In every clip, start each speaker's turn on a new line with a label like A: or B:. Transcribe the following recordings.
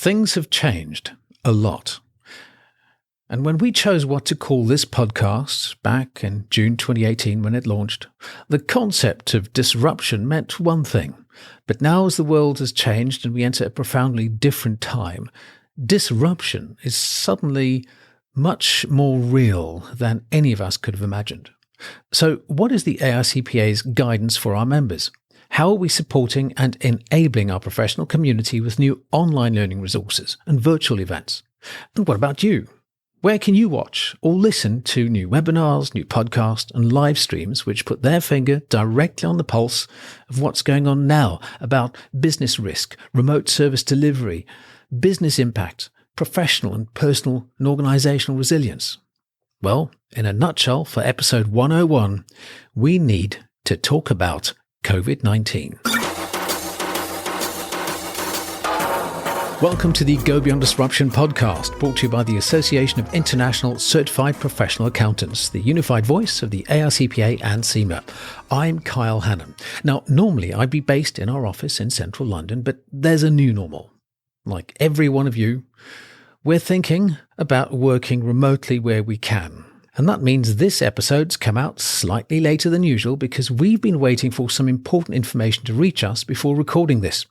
A: Things have changed a lot. And when we chose what to call this podcast back in June 2018 when it launched, the concept of disruption meant one thing. But now as the world has changed and we enter a profoundly different time, disruption is suddenly much more real than any of us could have imagined. So what is the AICPA's guidance for our members? How are we supporting and enabling our professional community with new online learning resources and virtual events? And what about you? Where can you watch or listen to new webinars, new podcasts and live streams which put their finger directly on the pulse of what's going on now about business risk, remote service delivery, business impact, professional and personal and organizational resilience? Well, in a nutshell, for episode 101, we need to talk about COVID-19. Welcome to the Go Beyond Disruption podcast, brought to you by the Association of International Certified Professional Accountants, the unified voice of the AICPA and CIMA. I'm Kyle Hannon. Now, normally I'd be based in our office in central London, but there's a new normal. Like every one of you, we're thinking about working remotely where we can. And that means this episode's come out slightly later than usual because we've been waiting for some important information to reach us before recording this.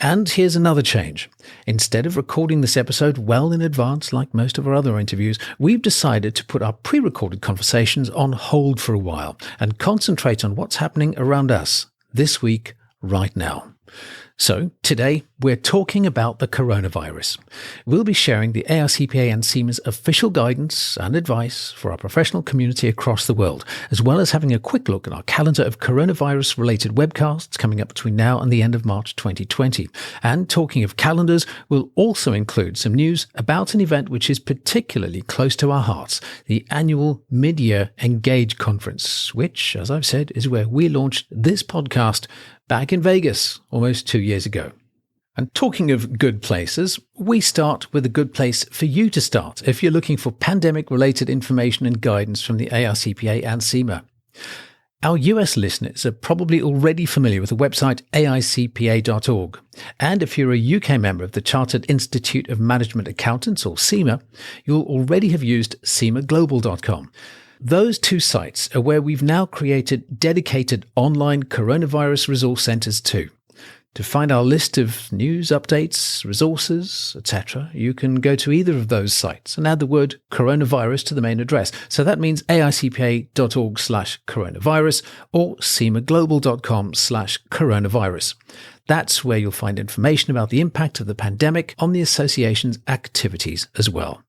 A: And here's another change. Instead of recording this episode well in advance like most of our other interviews, we've decided to put our pre-recorded conversations on hold for a while and concentrate on what's happening around us this week, right now. So today we're talking about the coronavirus. We'll be sharing the AICPA and CIMA's official guidance and advice for our professional community across the world, as well as having a quick look at our calendar of coronavirus-related webcasts coming up between now and the end of March 2020. And talking of calendars, we'll also include some news about an event which is particularly close to our hearts, the annual Mid-Year Engage Conference, which, as I've said, is where we launched this podcast back in Vegas almost 2 years ago. And talking of good places, we start with a good place for you to start if you're looking for pandemic-related information and guidance from the AICPA and CIMA. Our US listeners are probably already familiar with the website AICPA.org. And if you're a UK member of the Chartered Institute of Management Accountants, or CIMA, you'll already have used CIMAglobal.com. Those two sites are where we've now created dedicated online coronavirus resource centers too. To find our list of news, updates, resources, etc., you can go to either of those sites and add the word coronavirus to the main address. So that means AICPA.org/coronavirus or CIMAglobal.com/coronavirus. That's where you'll find information about the impact of the pandemic on the association's activities as well.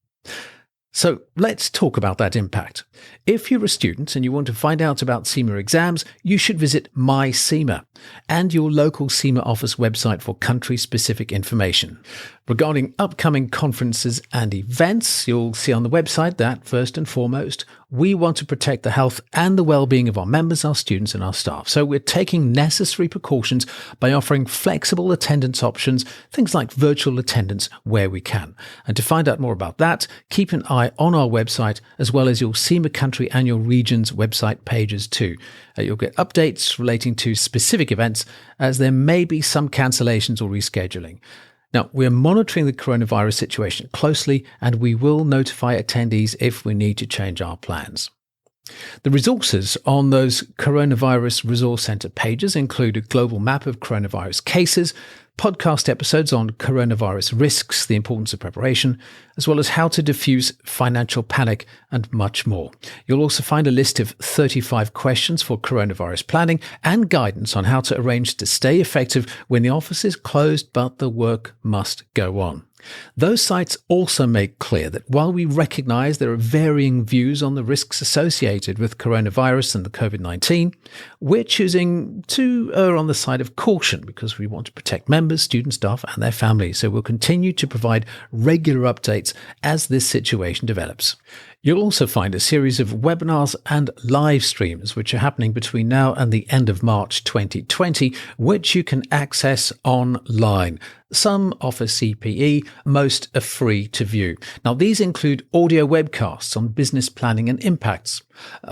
A: So let's talk about that impact. If you're a student and you want to find out about CIMA exams, you should visit My CIMA and your local CIMA office website for country-specific information. Regarding upcoming conferences and events, you'll see on the website that, first and foremost, we want to protect the health and the well-being of our members, our students and our staff. So we're taking necessary precautions by offering flexible attendance options, things like virtual attendance where we can. And to find out more about that, keep an eye on our website as well as your CIMA country and your region's website pages too. You'll get updates relating to specific events as there may be some cancellations or rescheduling. Now, we're monitoring the coronavirus situation closely and we will notify attendees if we need to change our plans. The resources on those coronavirus resource center pages include a global map of coronavirus cases, podcast episodes on coronavirus risks, the importance of preparation, as well as how to diffuse financial panic and much more. You'll also find a list of 35 questions for coronavirus planning and guidance on how to arrange to stay effective when the office is closed but the work must go on. Those sites also make clear that while we recognize there are varying views on the risks associated with coronavirus and the COVID-19, we're choosing to err on the side of caution because we want to protect members, students, staff, and their families. So we'll continue to provide regular updates as this situation develops. You'll also find a series of webinars and live streams which are happening between now and the end of March 2020, which you can access online. Some offer CPE, most are free to view. Now, these include audio webcasts on business planning and impacts.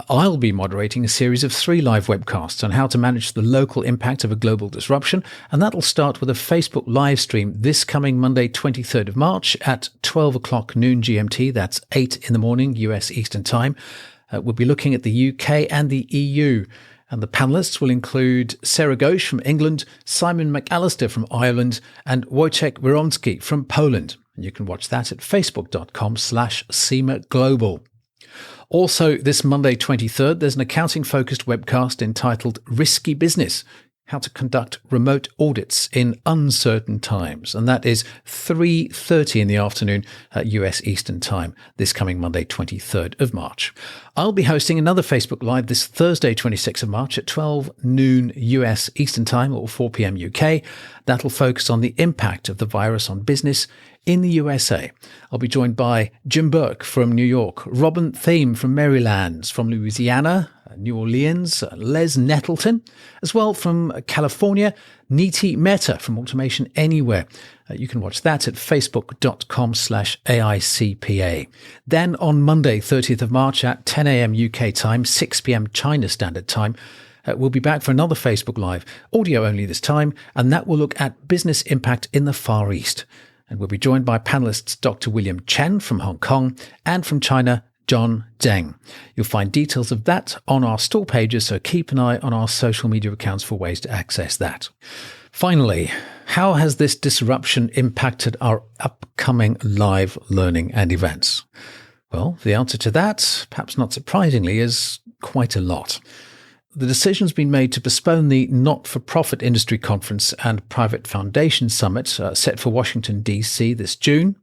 A: I'll be moderating a series of 3 live webcasts on how to manage the local impact of a global disruption, and that'll start with a Facebook live stream this coming Monday, 23rd of March at 12 o'clock noon GMT. That's 8 in the morning, US Eastern Time. We'll be looking at the UK and the EU. And the panelists will include Sarah Ghosh from England, Simon McAllister from Ireland, and Wojciech Wiromski from Poland. And you can watch that at facebook.com/CIMA Global. Also, this Monday 23rd, there's an accounting-focused webcast entitled Risky Business, How to Conduct Remote Audits in Uncertain Times. And that is 3:30 in the afternoon at US Eastern Time, this coming Monday, 23rd of March. I'll be hosting another Facebook Live this Thursday, 26th of March at 12 noon US Eastern Time or 4 p.m. UK. That'll focus on the impact of the virus on business in the USA. I'll be joined by Jim Burke from New York, Robin Thiem from Maryland, from Louisiana, New Orleans, Les Nettleton, as well from California, Niti Mehta from Automation Anywhere. You can watch that at facebook.com/AICPA. Then on Monday, 30th of March at 10 a.m. UK time, 6 p.m. China Standard Time, we'll be back for another Facebook Live, audio only this time, and that will look at business impact in the Far East. And we'll be joined by panelists Dr. William Chen from Hong Kong and from China, John Deng. You'll find details of that on our store pages, so keep an eye on our social media accounts for ways to access that. Finally, how has this disruption impacted our upcoming live learning and events? Well, the answer to that, perhaps not surprisingly, is quite a lot. The decision's been made to postpone the Not-for-Profit Industry Conference and Private Foundation Summit set for Washington, D.C. this June.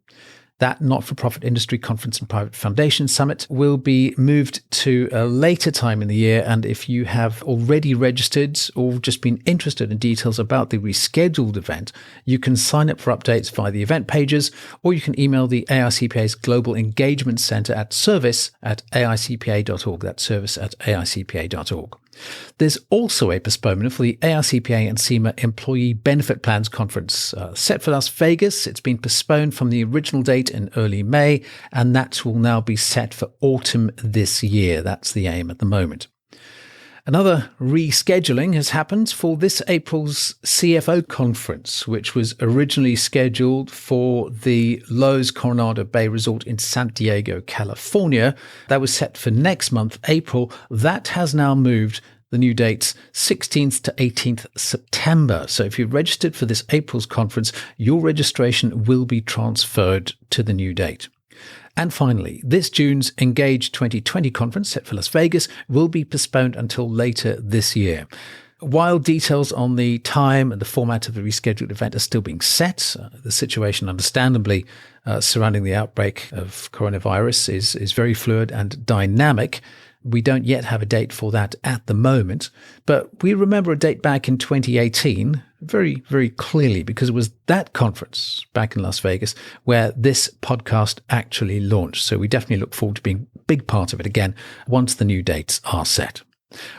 A: That Not-for-Profit Industry Conference and Private Foundation Summit will be moved to a later time in the year. And if you have already registered or just been interested in details about the rescheduled event, you can sign up for updates via the event pages, or you can email the AICPA's Global Engagement Center at service@aicpa.org. That's service@aicpa.org. There's also a postponement for the AICPA and CIMA Employee Benefit Plans Conference set for Las Vegas. It's been postponed from the original date in early May, and that will now be set for autumn this year. That's the aim at the moment. Another rescheduling has happened for this April's CFO conference, which was originally scheduled for the Lowe's Coronado Bay Resort in San Diego, California. That was set for next month, April. That has now moved. The new dates, 16th to 18th September. So if you've registered for this April's conference, your registration will be transferred to the new date. And finally, this June's Engage 2020 conference set for Las Vegas will be postponed until later this year. While details on the time and the format of the rescheduled event are still being set, the situation, understandably, surrounding the outbreak of coronavirus is very fluid and dynamic. We don't yet have a date for that at the moment, but we remember a date back in 2018 very, very clearly, because it was that conference back in Las Vegas where this podcast actually launched. So we definitely look forward to being a big part of it again once the new dates are set.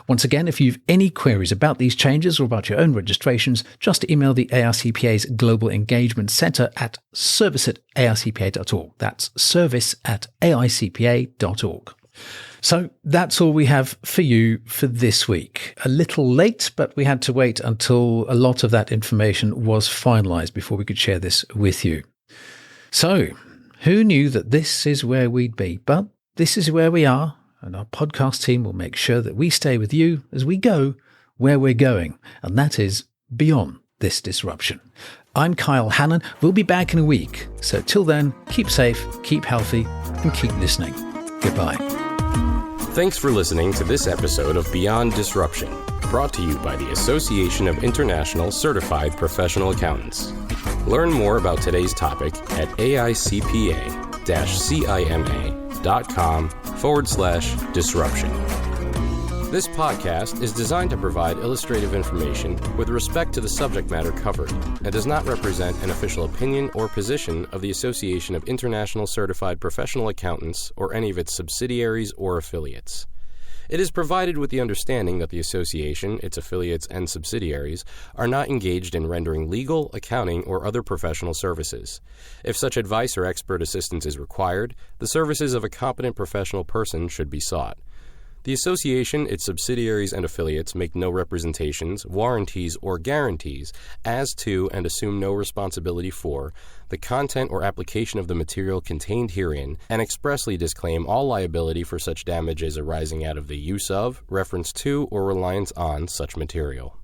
A: Once again, if you've any queries about these changes or about your own registrations, just email the AICPA's Global Engagement Center at service@aicpa.org. That's service@aicpa.org. So that's all we have for you for this week. A little late, but we had to wait until a lot of that information was finalized before we could share this with you. So who knew that this is where we'd be? But this is where we are, and our podcast team will make sure that we stay with you as we go where we're going, and that is beyond this disruption. I'm Kyle Hannon. We'll be back in a week. So till then, keep safe, keep healthy, and keep listening. Goodbye.
B: Thanks for listening to this episode of Beyond Disruption, brought to you by the Association of International Certified Professional Accountants. Learn more about today's topic at AICPA-CIMA.com/disruption. This podcast is designed to provide illustrative information with respect to the subject matter covered and does not represent an official opinion or position of the Association of International Certified Professional Accountants or any of its subsidiaries or affiliates. It is provided with the understanding that the association, its affiliates, and subsidiaries are not engaged in rendering legal, accounting, or other professional services. If such advice or expert assistance is required, the services of a competent professional person should be sought. The association, its subsidiaries, and affiliates make no representations, warranties, or guarantees as to and assume no responsibility for the content or application of the material contained herein and expressly disclaim all liability for such damages arising out of the use of, reference to, or reliance on such material.